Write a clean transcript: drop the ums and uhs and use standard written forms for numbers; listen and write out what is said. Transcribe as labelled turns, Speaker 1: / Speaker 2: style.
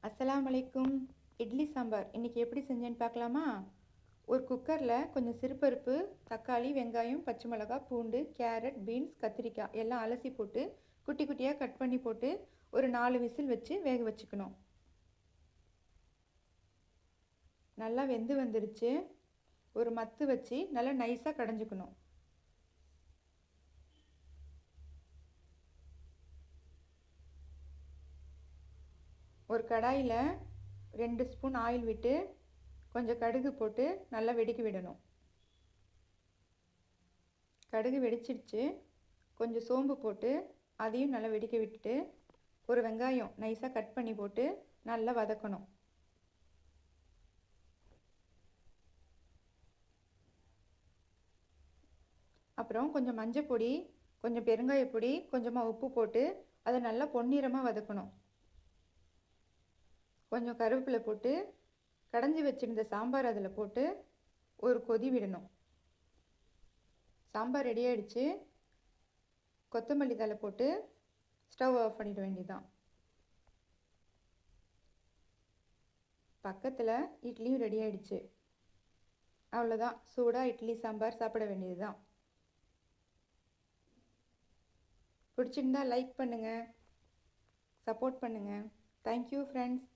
Speaker 1: அஸ்ஸலாமு அலைக்கும். இட்லி சாம்பார் இன்றைக்கி எப்படி செஞ்சேன்னு பார்க்கலாமா? ஒரு குக்கரில் கொஞ்சம் சிறுபருப்பு, தக்காளி, வெங்காயம், பச்சை மிளகாய், பூண்டு, கேரட், பீன்ஸ், கத்திரிக்காய் எல்லாம் அலசி போட்டு குட்டி குட்டியாக கட் பண்ணி போட்டு ஒரு 4 விசில் வச்சு வேக வச்சுக்கணும். நல்லா வெந்து வந்துருச்சு. ஒரு மத்து வச்சு நல்லா நைஸாக கடைஞ்சிக்கணும். ஒரு கடாயில் 2 ஸ்பூன் ஆயில் விட்டு கொஞ்சம் கடுகு போட்டு நல்லா வெடிக்க விடணும். கடுகு வெடிச்சிடுச்சு. கொஞ்சம் சோம்பு போட்டு அதையும் நல்லா வெடிக்க விட்டுட்டு ஒரு வெங்காயம் நைஸாக கட் பண்ணி போட்டு நல்லா வதக்கணும். அப்புறம் கொஞ்சம் மஞ்சள் பொடி, கொஞ்சம் பெருங்காயப்பொடி, கொஞ்சமாக உப்பு போட்டு அதை நல்லா பொன்னிறமாக வதக்கணும். கொஞ்சம் கருவேப்பிலை போட்டு கடைஞ்சி வச்சுருந்த சாம்பார் அதில் போட்டு ஒரு கொதி விடணும். சாம்பார் ரெடி ஆகிடுச்சு. கொத்தமல்லி தழை போட்டு ஸ்டவ் ஆஃப் பண்ணிட வேண்டியதுதான். பக்கத்தில் இட்லியும் ரெடி ஆகிடுச்சு. அவ்வளோதான், சூடாக இட்லி சாம்பார் சாப்பிட வேண்டியது தான். பிடிச்சிருந்தா லைக் பண்ணுங்கள், சப்போர்ட் பண்ணுங்கள். Thank you friends.